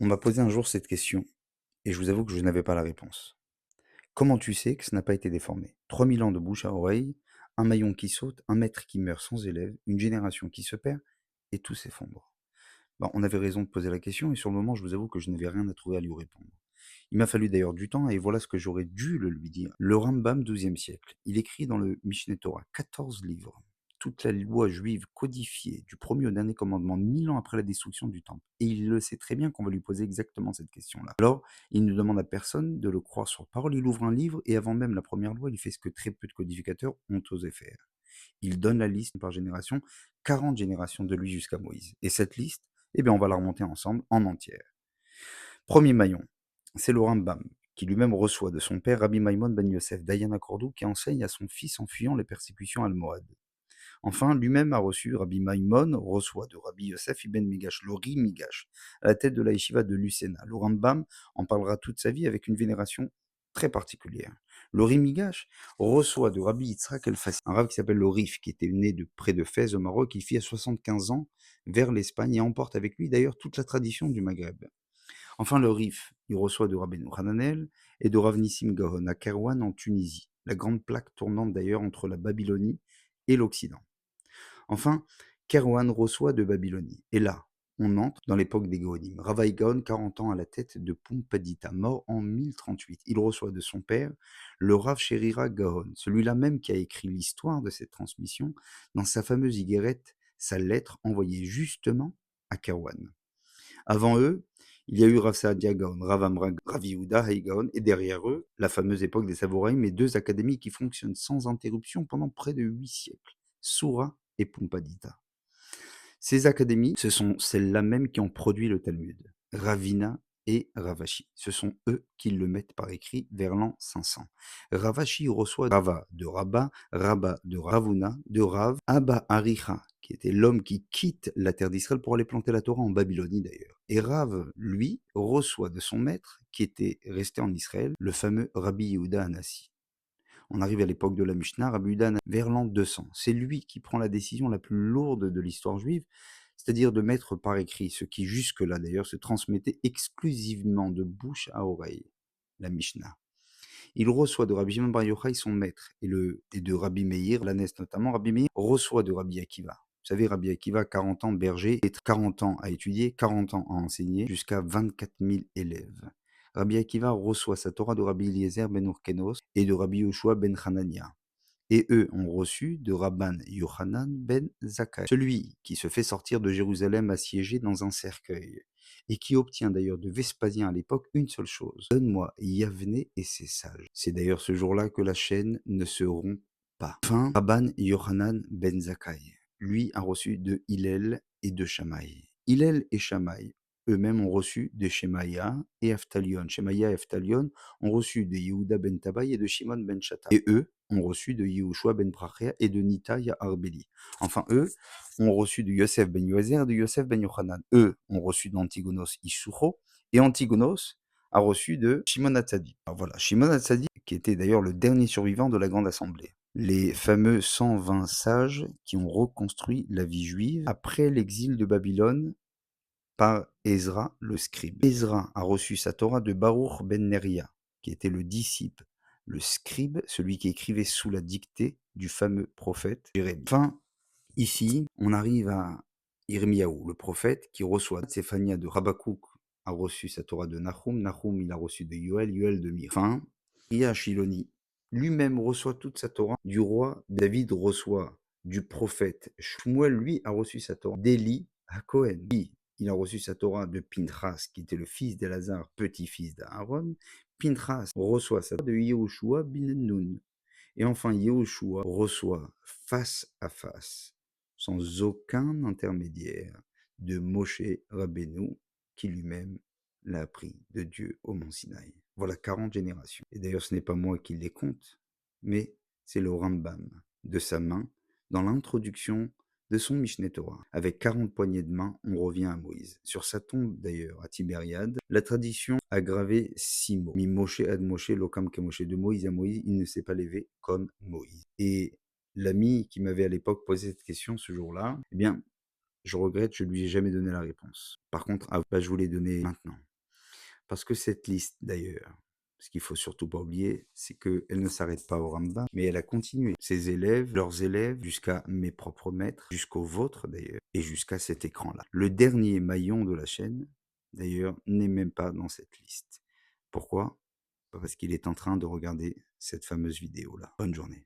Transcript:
On m'a posé un jour cette question, et je vous avoue que je n'avais pas la réponse. Comment tu sais que ça n'a pas été déformé? 3000 ans de bouche à oreille, un maillon qui saute, un maître qui meurt sans élève, une génération qui se perd, et tout s'effondre. Ben, on avait raison de poser la question, et sur le moment, je vous avoue que je n'avais rien à trouver à lui répondre. Il m'a fallu d'ailleurs du temps, et voilà ce que j'aurais dû le lui dire. Le Rambam, 12e siècle, il écrit dans le Mishneh Torah 14 livres, toute la loi juive codifiée, du premier au dernier commandement, 1000 ans après la destruction du temple. Et il le sait très bien qu'on va lui poser exactement cette question-là. Alors, il ne demande à personne de le croire sur parole, il ouvre un livre, et avant même la première loi, il fait ce que très peu de codificateurs ont osé faire. Il donne la liste par génération, 40 générations de lui jusqu'à Moïse. Et cette liste, eh bien, on va la remonter ensemble en entière. Premier maillon, c'est le Rambam, qui lui-même reçoit de son père Rabbi Maimon ben Yosef Dayan à Cordoue, qui enseigne à son fils en fuyant les persécutions almohades. Enfin, lui-même a reçu, Rabbi Maimon reçoit de Rabbi Yosef ibn Migash, l'Ori Migash, à la tête de la yeshiva de Lucena. Le Rambam en parlera toute sa vie avec une vénération très particulière. L'Ori Migash reçoit de Rabbi Yitzhak el-Fassi, un rab qui s'appelle l'Orif, qui était né de près de Fès au Maroc. Il fit à 75 ans vers l'Espagne et emporte avec lui d'ailleurs toute la tradition du Maghreb. Enfin, le Rif, il reçoit de Rabbeinu Hananel et de Rav Nissim Gaon à Kairouan en Tunisie, la grande plaque tournante d'ailleurs entre la Babylonie et l'Occident. Enfin, Kairouan reçoit de Babylonie. Et là, on entre dans l'époque des Gaonim. Ravaï Gaon, 40 ans à la tête de Pumbedita, mort en 1038. Il reçoit de son père le Rav Sherira Gaon, celui-là même qui a écrit l'histoire de cette transmission dans sa fameuse Iguérette, sa lettre envoyée justement à Kairouan. Avant eux, il y a eu Rav Saadia Gaon, Rav Amra, Rav Yehuda Hai Gaon, et derrière eux, la fameuse époque des Savoraïm, et deux académies qui fonctionnent sans interruption pendant près de 8 siècles, Soura et Pumpadita. Ces académies, ce sont celles-là même qui ont produit le Talmud, Ravina et Ravashi. Ce sont eux qui le mettent par écrit vers l'an 500. Ravashi reçoit Rava de Rabba, Rabba de Ravuna, de Rav, Abba Aricha, qui était l'homme qui quitte la terre d'Israël pour aller planter la Torah en Babylonie d'ailleurs. Et Rav, lui, reçoit de son maître, qui était resté en Israël, le fameux Rabbi Yehuda Hanassi. On arrive à l'époque de la Mishnah, Rabbi Yehuda vers l'an 200. C'est lui qui prend la décision la plus lourde de l'histoire juive, c'est-à-dire de mettre par écrit ce qui jusque-là d'ailleurs se transmettait exclusivement de bouche à oreille, la Mishnah. Il reçoit de Rabbi Shimon Bar Yochai son maître, et de Rabbi Meir, l'ânesse notamment. Rabbi Meir reçoit de Rabbi Akiva. Vous savez, Rabbi Akiva, 40 ans berger, et 40 ans à étudier, 40 ans à enseigner, jusqu'à 24 000 élèves. Rabbi Akiva reçoit sa Torah de Rabbi Eliezer ben Urkenos et de Rabbi Yoshua ben Hanania. Et eux ont reçu de Rabban Yochanan ben Zakkai, celui qui se fait sortir de Jérusalem assiégé dans un cercueil, et qui obtient d'ailleurs de Vespasien à l'époque une seule chose: donne-moi Yavne et ses sages. C'est d'ailleurs ce jour-là que la chaîne ne se rompt pas. Enfin, Rabban Yochanan ben Zakkai, lui a reçu de Hillel et de Shammai. Hillel et Shammai eux-mêmes ont reçu de Shemaïa et Aftalion. Shemaïa et Aftalion ont reçu de Yehuda ben Tabaï et de Shimon ben Shatta. Et eux ont reçu de Yehoshua ben Prachia et de Nitaïa Arbeli. Enfin, eux ont reçu de Yosef ben Yoézer et de Yosef ben Yochanan. Eux ont reçu d'Antigonos Ishucho, et Antigonos a reçu de Shimon Hatzadik. Alors voilà, Shimon Hatzadik, qui était d'ailleurs le dernier survivant de la Grande Assemblée. Les fameux 120 sages qui ont reconstruit la vie juive après l'exil de Babylone par Ezra le scribe. Ezra a reçu sa Torah de Baruch ben Neria, qui était le disciple, le scribe, celui qui écrivait sous la dictée du fameux prophète Jérémie. Enfin, ici, on arrive à Irmiyahu, le prophète, qui reçoit Séphania de Rabakouk, a reçu sa Torah de Nahum, Nahum il a reçu de Yoel, Yoel de Mir. Enfin, Ria Shiloni lui-même reçoit toute sa Torah du roi, David reçoit du prophète Shmuel, lui a reçu sa Torah d'Élie à Cohen. Il a reçu sa Torah de Pinchas, qui était le fils d'Elazar, petit-fils d'Aaron. Pinchas reçoit sa Torah de Yehoshua bin Nun. Et enfin, Yehoshua reçoit face à face, sans aucun intermédiaire, de Moshe Rabbeinu, qui lui-même l'a appris de Dieu au mont Sinaï. Voilà 40 générations. Et d'ailleurs, ce n'est pas moi qui les compte, mais c'est le Rambam, de sa main, dans l'introduction de son Mishneh Torah. Avec 40 poignées de main, on revient à Moïse. Sur sa tombe d'ailleurs, à Tibériade, la tradition a gravé 6 mots. Mi Moshe ad Moshe, lokam ke Moshe, de Moïse à Moïse, il ne s'est pas levé comme Moïse. Et l'ami qui m'avait à l'époque posé cette question ce jour-là, eh bien, Je regrette, je lui ai jamais donné la réponse. Par contre, je vous l'ai donnée maintenant. Parce que cette liste, d'ailleurs, ce qu'il faut surtout pas oublier, c'est qu'elle ne s'arrête pas au Rambam, mais elle a continué. Ses élèves, leurs élèves, jusqu'à mes propres maîtres, jusqu'aux vôtres d'ailleurs, et jusqu'à cet écran-là. Le dernier maillon de la chaîne, d'ailleurs, n'est même pas dans cette liste. Pourquoi? Parce qu'il est en train de regarder cette fameuse vidéo-là. Bonne journée.